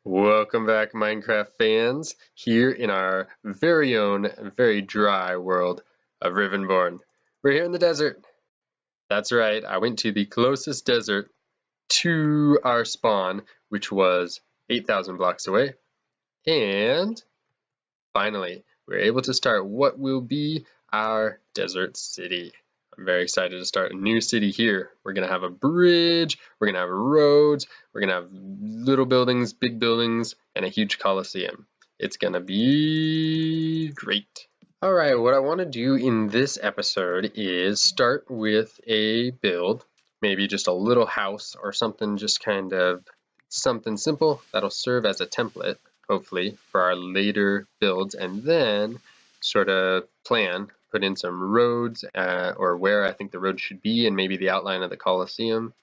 Welcome back, Minecraft fans, here in our very own, very dry world of Rivenbourne. We're here in the desert. That's right, I went to the closest desert to our spawn, which was 8,000 blocks away. And finally, we're able to start what will be our desert city. I'm very excited to start a new city here. We're going to have a bridge, we're going to have roads, we're going to have little buildings, big buildings, and a huge coliseum. It's going to be great. Alright, what I want to do in this episode is start with a build, maybe just a little house or something, just kind of something simple that'll serve as a template, hopefully, for our later builds, and then sort of put in some roads or where I think the road should be, and maybe the outline of the Colosseum,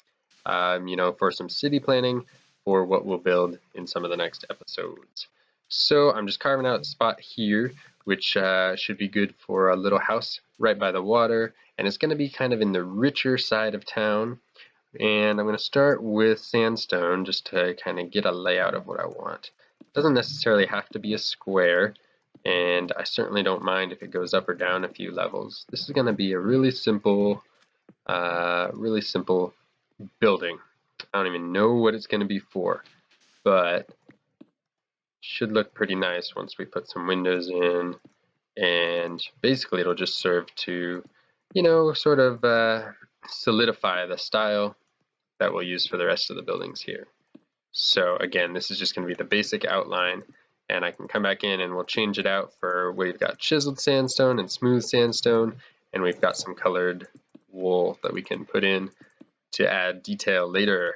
for some city planning for what we'll build in some of the next episodes. So I'm just carving out a spot here, which should be good for a little house right by the water, and it's going to be kind of in the richer side of town. And I'm going to start with sandstone just to kind of get a layout of what I want. It doesn't necessarily have to be a square, and I certainly don't mind if it goes up or down a few levels. This is going to be a really simple building. I don't even know what it's going to be for, but should look pretty nice once we put some windows in, and basically it'll just serve to, sort of solidify the style that we'll use for the rest of the buildings here. So again, this is just going to be the basic outline, and I can come back in and we'll change it out for we've got chiseled sandstone and smooth sandstone, and we've got some colored wool that we can put in to add detail later.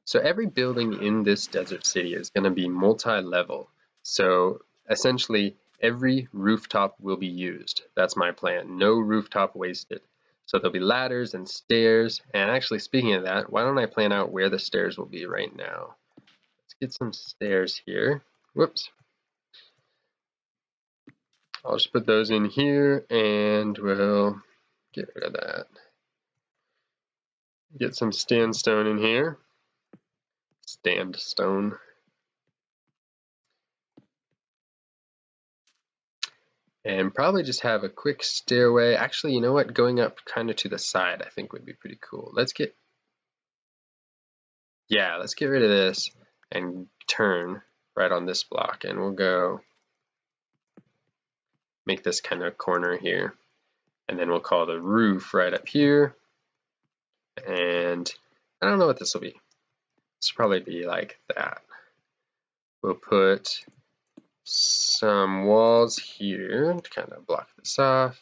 So every building in this desert city is going to be multi-level. So essentially every rooftop will be used. That's my plan. No rooftop wasted. So there'll be ladders and stairs. And actually, speaking of that, why don't I plan out where the stairs will be right now? Let's get some stairs here. Whoops. I'll just put those in here and we'll get rid of that. Get some sandstone in here. Sandstone. And probably just have a quick stairway. Actually, you know what? Going up kind of to the side I think would be pretty cool. Let's get rid of this and turn right on this block, and we'll go make this kind of corner here. And then we'll call the roof right up here. And I don't know what this will be. This will probably be like that. We'll put some walls here to kind of block this off.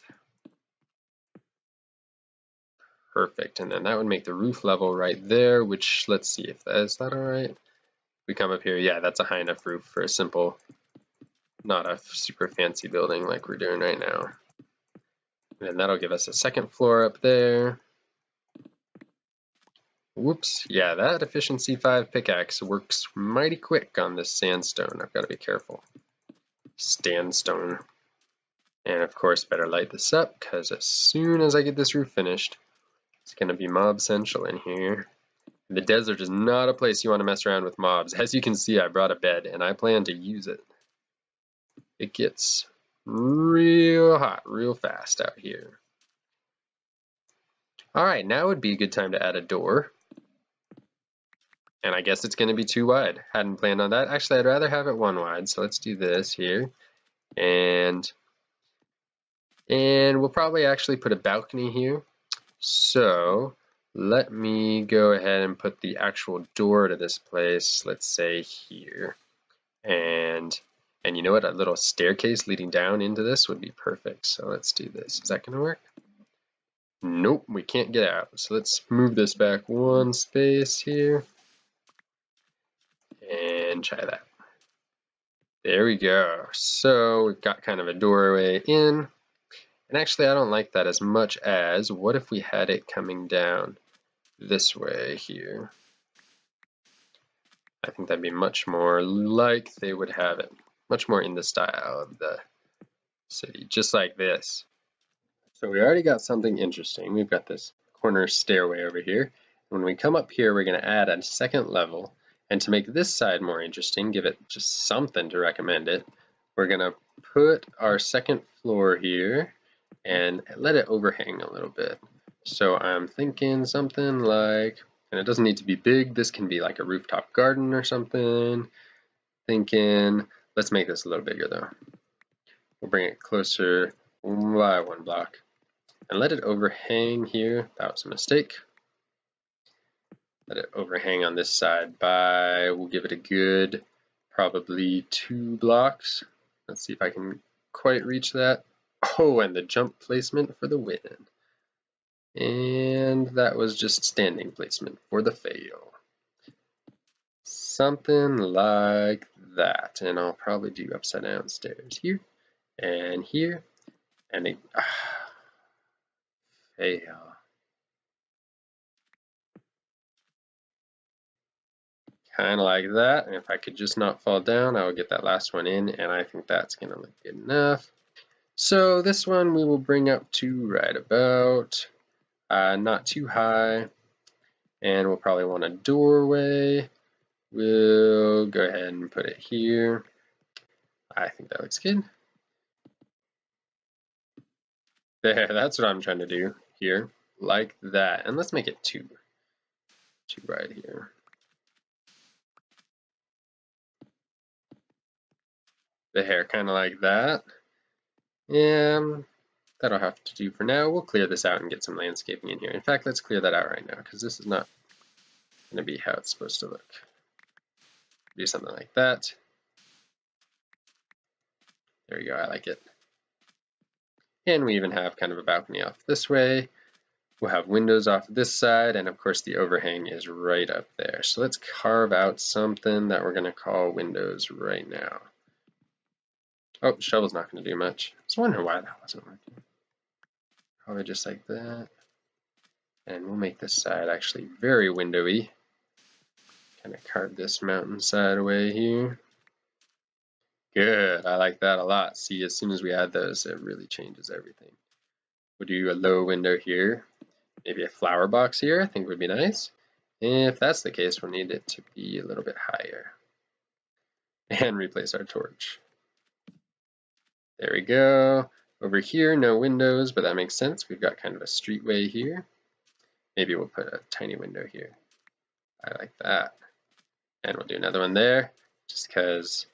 Perfect, and then that would make the roof level right there, which, let's see if is that all right? We come up here, yeah, that's a high enough roof for a simple, not a super fancy building like we're doing right now. And then that'll give us a second floor up there. Whoops, yeah, that efficiency 5 pickaxe works mighty quick on this sandstone. I've got to be careful. Sandstone. And of course, better light this up, because as soon as I get this roof finished, it's going to be mob central in here. The desert is not a place you want to mess around with mobs. As you can see, I brought a bed, and I plan to use it. It gets real hot, real fast out here. Alright, now would be a good time to add a door. And I guess it's going to be too wide. Hadn't planned on that. Actually, I'd rather have it one wide, so let's do this here. And we'll probably actually put a balcony here. So let me go ahead and put the actual door to this place, let's say here. And you know what? A little staircase leading down into this would be perfect. So let's do this. Is that going to work? Nope, we can't get out. So let's move this back one space here. And try that. There we go. So we've got kind of a doorway in. And actually, I don't like that as much as, what if we had it coming down this way here? I think that'd be much more like they would have it. Much more in the style of the city, just like this. So we already got something interesting. We've got this corner stairway over here. When we come up here, we're going to add a second level, And to make this side more interesting, give it just something to recommend it, we're gonna put our second floor here and let it overhang a little bit. So I'm thinking something like, and it doesn't need to be big, this can be like a rooftop garden or something. Thinking, let's make this a little bigger though. We'll bring it closer by 1 block and let it overhang here. That was a mistake. Let it overhang on this side by, we'll give it a good probably 2 blocks. Let's see if I can quite reach that. Oh, and the jump placement for the win. And that was just standing placement for the fail. Something like that. And I'll probably do upside down stairs here and here. And a fail. Kind of like that. And if I could just not fall down, I would get that last one in. And I think that's going to look good enough. So this one we will bring up to right about, not too high. And we'll probably want a doorway. We'll go ahead and put it here. I think that looks good. There, that's what I'm trying to do here, like that. And let's make it 2 right here. There, kind of like that. And that'll have to do for now. We'll clear this out and get some landscaping in here. In fact, let's clear that out right now because this is not going to be how it's supposed to look. Do something like that. There we go, I like it. And we even have kind of a balcony off this way. We'll have windows off this side, and of course the overhang is right up there. So let's carve out something that we're going to call windows right now. Oh, the shovel's not going to do much. I was wondering why that wasn't working. Probably just like that. And we'll make this side actually very windowy. Kind of carve this mountainside away here. Good, I like that a lot. See, as soon as we add those, it really changes everything. We'll do a low window here. Maybe a flower box here, I think would be nice. If that's the case, we'll need it to be a little bit higher. And replace our torch. There we go. Over here, no windows, but that makes sense. We've got kind of a streetway here. Maybe we'll put a tiny window here. I like that. And we'll do another one there, just because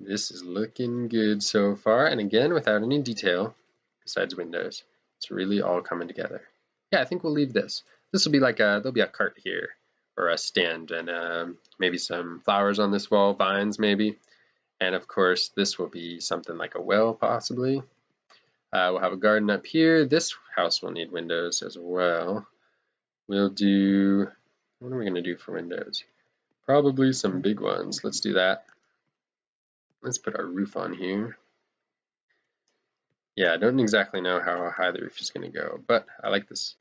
this is looking good so far. And again, without any detail, besides windows, it's really all coming together. Yeah, I think we'll leave this. This will be like there'll be a cart here, or a stand, and maybe some flowers on this wall, vines maybe. And of course, this will be something like a well, possibly. We'll have a garden up here. This house will need windows as well. We'll do, what are we gonna do for windows? Probably some big ones. Let's do that. Let's put our roof on here. Yeah, I don't exactly know how high the roof is gonna go, but I like this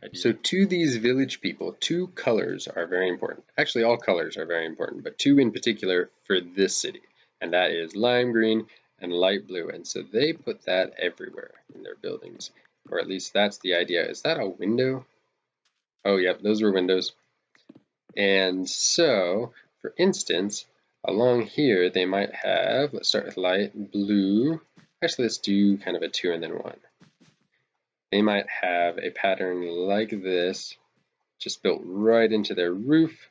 idea. So to these village people, 2 colors are very important. Actually, all colors are very important, but 2 in particular for this city. And that is lime green and light blue. And so they put that everywhere in their buildings, or at least that's the idea. Is that a window? Oh, yep, those were windows. And so, for instance, along here they might have, let's start with light blue. Actually, let's do kind of a 2 and then 1. They might have a pattern like this, just built right into their roof,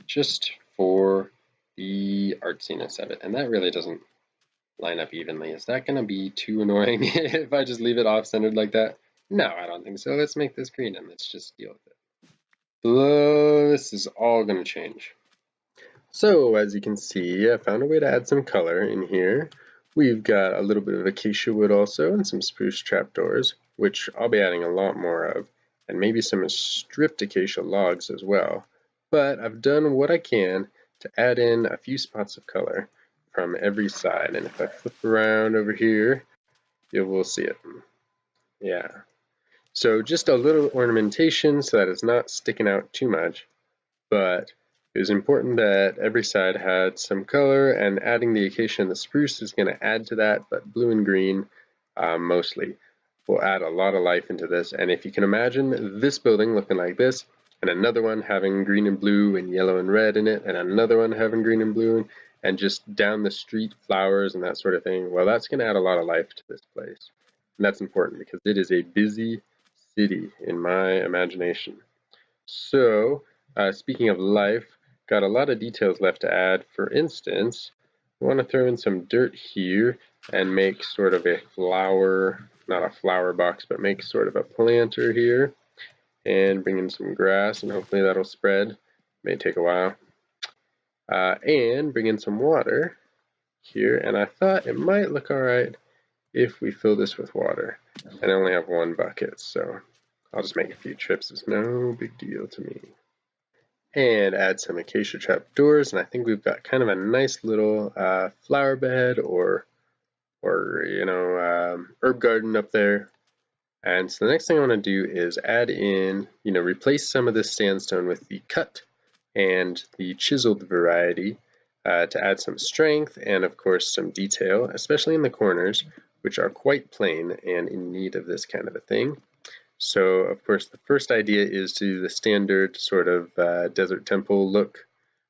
just for the artsiness of it. And that really doesn't line up evenly. Is that going to be too annoying if I just leave it off-centered like that? No, I don't think so. Let's make this green and let's just deal with it. So this is all going to change. So as you can see, I found a way to add some color in here. We've got a little bit of acacia wood also and some spruce trapdoors, which I'll be adding a lot more of, and maybe some stripped acacia logs as well. But I've done what I can to add in a few spots of color from every side, and if I flip around over here, you will see it. Yeah. So just a little ornamentation so that it's not sticking out too much, but it was important that every side had some color, and adding the acacia and the spruce is going to add to that, but blue and green mostly will add a lot of life into this. And if you can imagine this building looking like this, and another one having green and blue and yellow and red in it, and another one having green and blue, and just down the street flowers and that sort of thing. Well, that's going to add a lot of life to this place. And that's important because it is a busy city in my imagination. So, speaking of life, got a lot of details left to add. For instance, I want to throw in some dirt here and make sort of a flower, not a flower box, but make sort of a planter here, and bring in some grass, and hopefully that'll spread. May take a while. And bring in some water here, and I thought it might look alright if we fill this with water. And I only have one bucket, so I'll just make a few trips. It's no big deal to me. And add some acacia trapdoors, and I think we've got kind of a nice little flower bed or herb garden up there. And so the next thing I want to do is add in, replace some of this sandstone with the cut and the chiseled variety to add some strength and of course some detail, especially in the corners, which are quite plain and in need of this kind of a thing. So of course the first idea is to do the standard sort of desert temple look,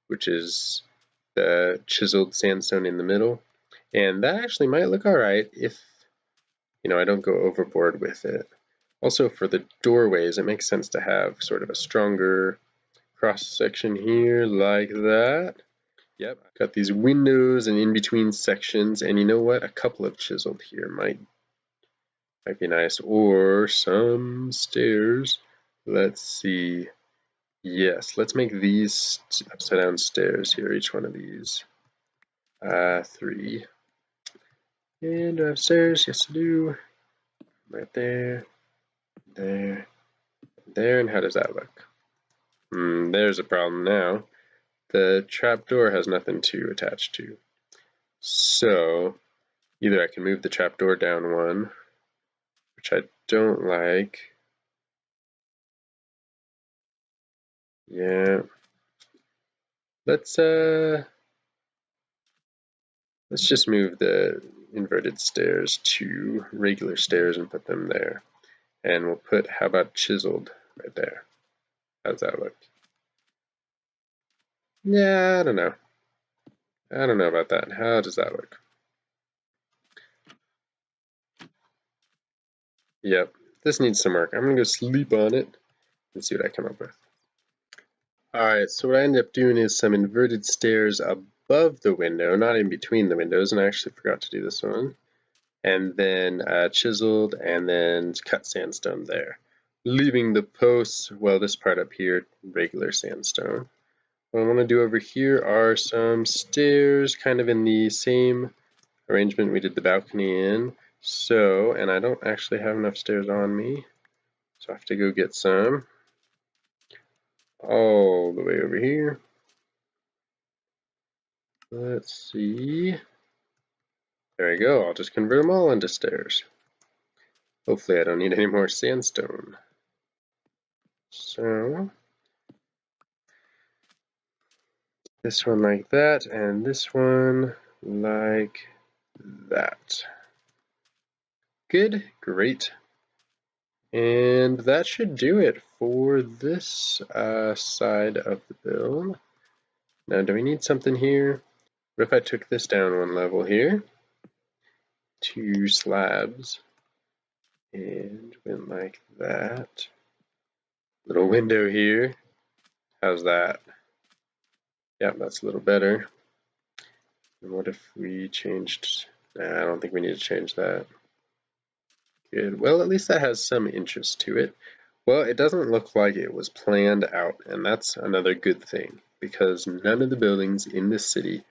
which is the chiseled sandstone in the middle. And that actually might look alright if I don't go overboard with it. Also for the doorways, it makes sense to have sort of a stronger cross section here like that. Yep, I've got these windows and in between sections, and you know what? A couple of chiseled here might be nice, or some stairs. Let's see. Yes, let's make these upside down stairs here, each one of these. 3. And do I have stairs? Yes, I do. Right there, there, there, and how does that look? There's a problem now. The trapdoor has nothing to attach to. So, either I can move the trapdoor down one, which I don't like. Yeah. Let's just move the inverted stairs to regular stairs and put them there. And we'll put, how about chiseled right there? How's that look? Yeah, I don't know. I don't know about that. How does that look? Yep, this needs some work. I'm gonna go sleep on it and see what I come up with. Alright, so what I ended up doing is some inverted stairs above the window, not in between the windows, and I actually forgot to do this one. And then chiseled and then cut sandstone there. Leaving the posts, well, this part up here, regular sandstone. What I want to do over here are some stairs, kind of in the same arrangement we did the balcony in. So, and I don't actually have enough stairs on me, so I have to go get some. All the way over here. Let's see. There we go. I'll just convert them all into stairs. Hopefully I don't need any more sandstone. So, this one like that, and this one like that. Good, great. And that should do it for this side of the build. Now, do we need something here? What if I took this down one level here? 2 slabs. And went like that. Little window here. How's that? Yep, that's a little better. And what if we changed? Nah, I don't think we need to change that. Good. Well, at least that has some interest to it. Well, it doesn't look like it was planned out, and that's another good thing, because none of the buildings in this city,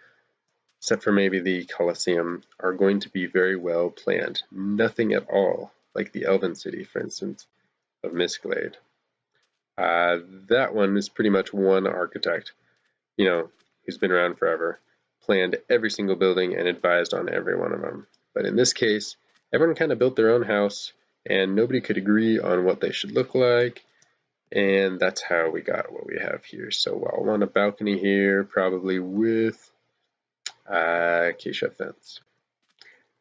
except for maybe the Colosseum, are going to be very well planned. Nothing at all, like the Elven City, for instance, of Mistglade. That one is pretty much one architect, who's been around forever, planned every single building and advised on every one of them. But in this case, everyone kind of built their own house and nobody could agree on what they should look like, and that's how we got what we have here. So I'll want a balcony here, probably with acacia fence.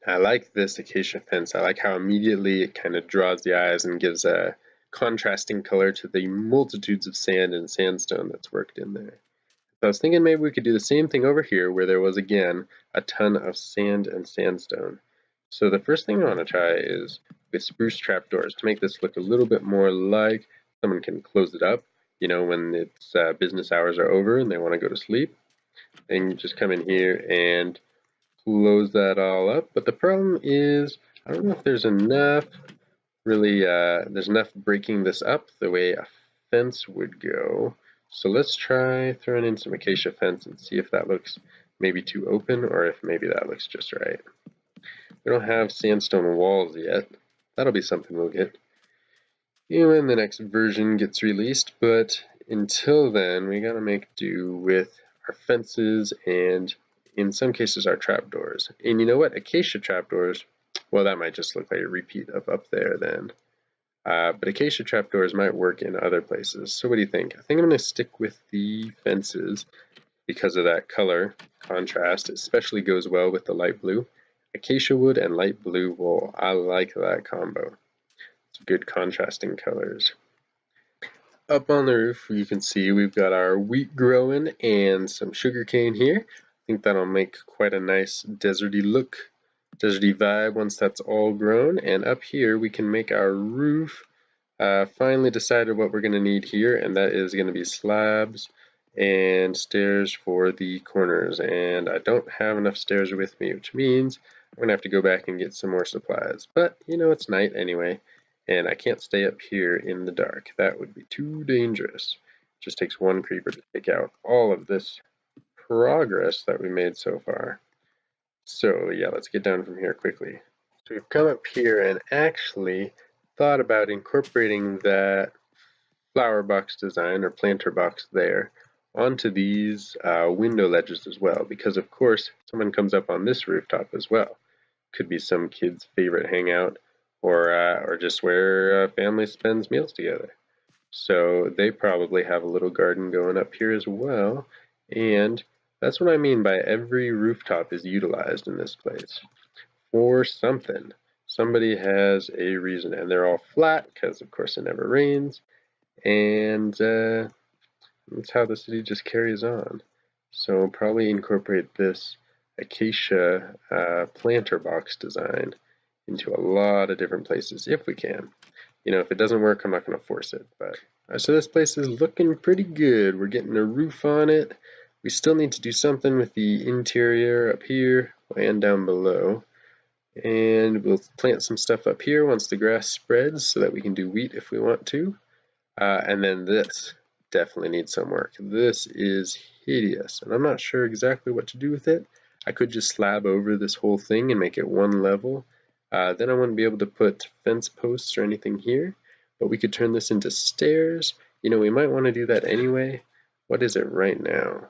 I like this acacia fence. I like how immediately it kind of draws the eyes and gives a contrasting color to the multitudes of sand and sandstone that's worked in there. So I was thinking maybe we could do the same thing over here where there was again a ton of sand and sandstone. So the first thing I want to try is with spruce trapdoors to make this look a little bit more like someone can close it up, you know, when it's business hours are over and they want to go to sleep. And you just come in here and close that all up. But the problem is, I don't know if there's enough there's enough breaking this up the way a fence would go. So let's try throwing in some acacia fence and see if that looks maybe too open or if maybe that looks just right. We don't have sandstone walls yet. That'll be something we'll get when the next version gets released, but until then we gotta make do with our fences and in some cases our trapdoors. And you know what? Acacia trapdoors, well, that might just look like a repeat of up there then. But acacia trapdoors might work in other places. So what do you think? I think I'm going to stick with the fences because of that color contrast. It especially goes well with the light blue. Acacia wood and light blue wool. I like that combo. It's good contrasting colors. Up on the roof you can see we've got our wheat growing and some sugarcane here. I think that'll make quite a nice deserty look. Deserty vibe once that's all grown. And up here we can make our roof. Finally decided what we're going to need here, and that is going to be slabs and stairs for the corners. And I don't have enough stairs with me, which means I'm going to have to go back and get some more supplies. But you know, it's night anyway, and I can't stay up here in the dark. That would be too dangerous. It just takes one creeper to take out all of this progress that we made so far. So yeah, let's get down from here quickly. So we've come up here and actually thought about incorporating that flower box design or planter box there onto these window ledges as well, because of course someone comes up on this rooftop as well. Could be some kid's favorite hangout or just where a family spends meals together. So they probably have a little garden going up here as well, and that's what I mean by every rooftop is utilized in this place for something. Somebody has a reason, and they're all flat because of course it never rains, and that's how the city just carries on. So we'll probably incorporate this acacia planter box design into a lot of different places if we can. You know, if it doesn't work, I'm not going to force it. But so this place is looking pretty good. We're getting a roof on it. We still need to do something with the interior up here and down below. And we'll plant some stuff up here once the grass spreads so that we can do wheat if we want to. And then this definitely needs some work. This is hideous, and I'm not sure exactly what to do with it. I could just slab over this whole thing and make it one level. Then I wouldn't be able to put fence posts or anything here, but we could turn this into stairs. You know, we might want to do that anyway. What is it right now?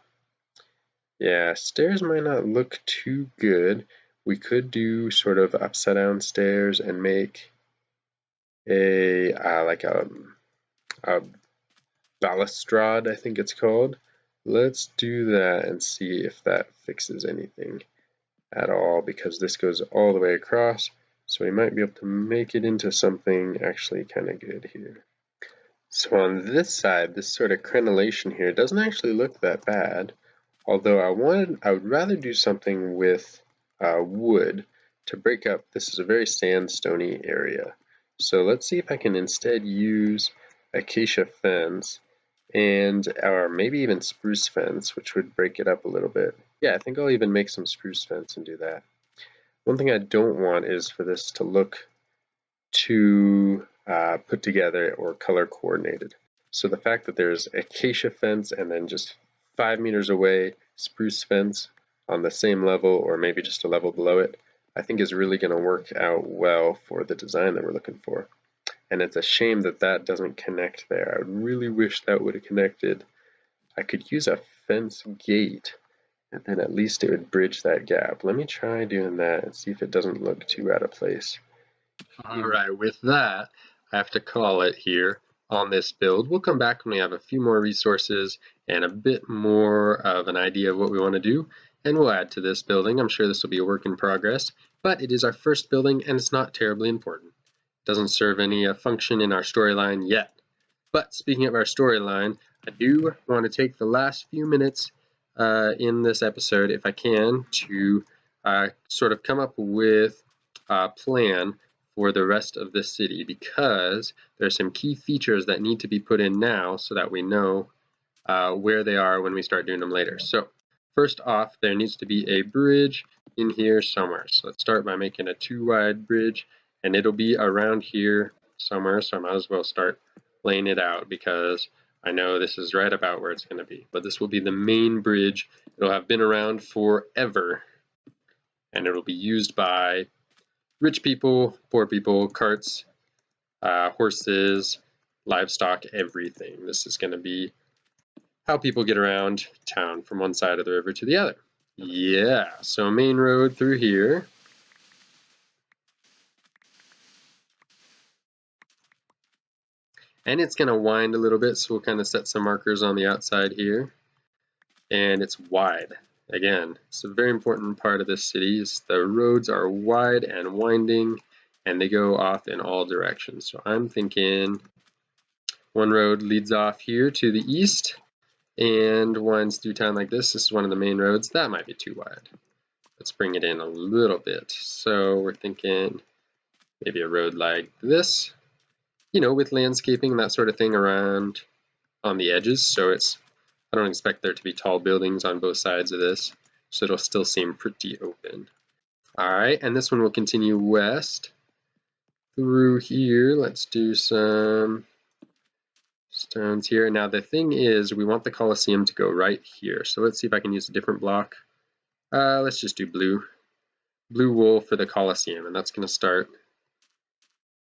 Yeah, stairs might not look too good. We could do sort of upside down stairs and make a like a balustrade, I think it's called. Let's do that and see if that fixes anything at all, because this goes all the way across, so we might be able to make it into something actually kind of good here. So on this side, this sort of crenellation here doesn't actually look that bad, although I would rather do something with wood to break up. This is a very sandstony area, so let's see if I can instead use acacia fence or maybe even spruce fence, which would break it up a little bit. Yeah, I think I'll even make some spruce fence and do that. One thing I don't want is for this to look too put together or color coordinated. So the fact that there's acacia fence and then just 5 meters away spruce fence on the same level or maybe just a level below it, I think is really going to work out well for the design that we're looking for. And it's a shame that that doesn't connect there. I really wish that would have connected. I could use a fence gate, and then at least it would bridge that gap. Let me try doing that and see if it doesn't look too out of place. Alright, with that, I have to call it here on this build. We'll come back when we have a few more resources and a bit more of an idea of what we want to do, and we'll add to this building. I'm sure this will be a work in progress, but it is our first building and it's not terribly important. Doesn't serve any function in our storyline yet. But speaking of our storyline, I do want to take the last few minutes in this episode, if I can, to sort of come up with a plan for the rest of the city, because there's some key features that need to be put in now so that we know where they are when we start doing them later. So first off, there needs to be a bridge in here somewhere. So let's start by making a 2-wide bridge, and it'll be around here somewhere, so I might as well start laying it out because I know this is right about where it's going to be. But this will be the main bridge. It'll have been around forever, and it'll be used by rich people, poor people, carts, horses, livestock, everything. This is going to be how people get around town from one side of the river to the other. Yeah, so main road through here. And it's going to wind a little bit, so we'll kind of set some markers on the outside here. And it's wide. Again, it's a very important part of this city. Is the roads are wide and winding, and they go off in all directions. So I'm thinking one road leads off here to the east and winds through town like this. This is one of the main roads. That might be too wide. Let's bring it in a little bit. So we're thinking maybe a road like this, you know, with landscaping and that sort of thing around on the edges. So I don't expect there to be tall buildings on both sides of this, so it'll still seem pretty open. All right, and this one will continue west through here. Let's do some stones here. Now the thing is, we want the Colosseum to go right here. So let's see if I can use a different block. Let's just do blue wool for the Colosseum, and that's going to start.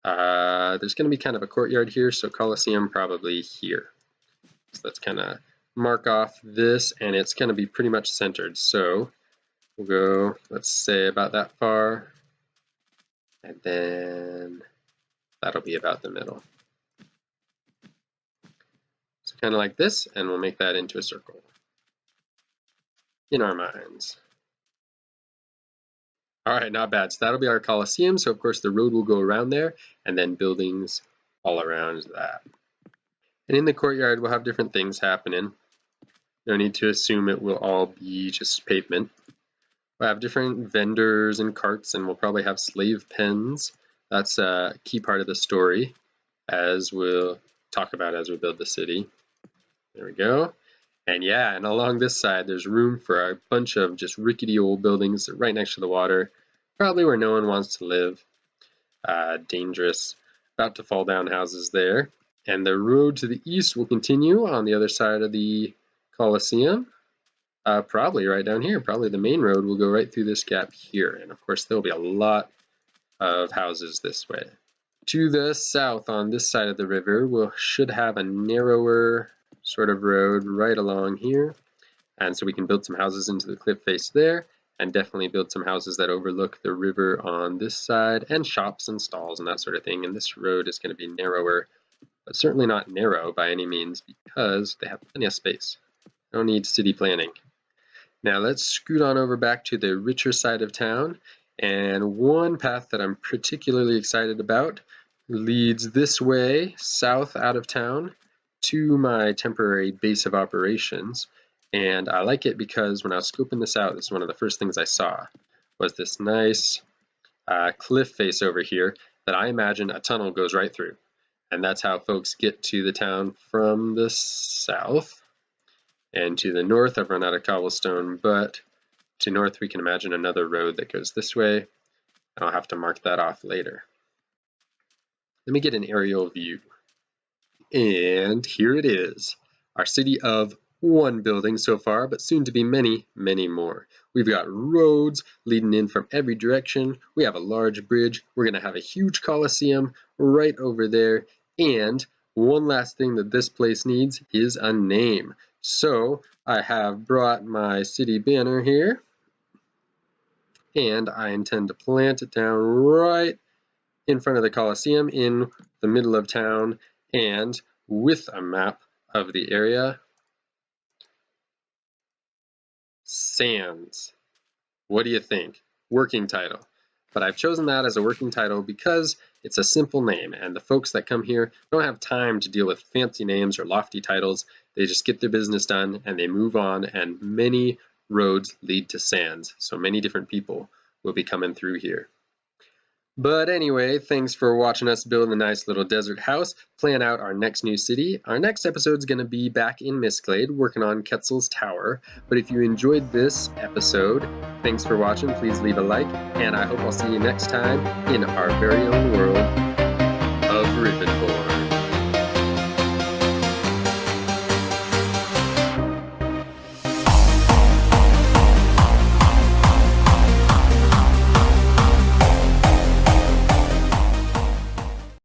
There's going to be kind of a courtyard here, so Colosseum probably here. So let's kind of mark off this, and it's going to be pretty much centered. So we'll go, let's say, about that far, and then that'll be about the middle. So kind of like this, and we'll make that into a circle in our minds. All right, not bad. So that'll be our Colosseum. So of course the road will go around there, and then buildings all around that. And in the courtyard, we'll have different things happening. No need to assume it will all be just pavement. We'll have different vendors and carts, and we'll probably have slave pens. That's a key part of the story, as we'll talk about as we build the city. There we go. And yeah, and along this side, there's room for a bunch of just rickety old buildings right next to the water, probably where no one wants to live. Dangerous, about to fall down houses there. And the road to the east will continue on the other side of the Colosseum. Probably right down here. Probably the main road will go right through this gap here. And of course, there'll be a lot of houses this way. To the south, on this side of the river, we should have a narrower sort of road right along here. And so we can build some houses into the cliff face there, and definitely build some houses that overlook the river on this side, and shops and stalls and that sort of thing. And this road is going to be narrower, but certainly not narrow by any means, because they have plenty of space. No need city planning. Now let's scoot on over back to the richer side of town, and one path that I'm particularly excited about leads this way south out of town to my temporary base of operations. And I like it because when I was scoping this out, this is one of the first things I saw, was this nice cliff face over here that I imagine a tunnel goes right through. And that's how folks get to the town from the south. And to the north, I've run out of cobblestone, but to north we can imagine another road that goes this way, and I'll have to mark that off later. Let me get an aerial view. And here it is, our city of one building so far, but soon to be many, many more. We've got roads leading in from every direction. We have a large bridge. We're going to have a huge Colosseum right over there. And one last thing that this place needs is a name. So I have brought my city banner here, and I intend to plant it down right in front of the Colosseum in the middle of town, and with a map of the area. Sands. What do you think? Working title. but I've chosen that as a working title because it's a simple name, and the folks that come here don't have time to deal with fancy names or lofty titles. They just get their business done and they move on, and many roads lead to Sands, so many different people will be coming through here. But anyway, thanks for watching us build a nice little desert house, plan out our next new city. Our next episode's going to be back in Mistglade, working on Quetzal's Tower. But if you enjoyed this episode, thanks for watching. Please leave a like, and I hope I'll see you next time in our very own world of Rivenbourne.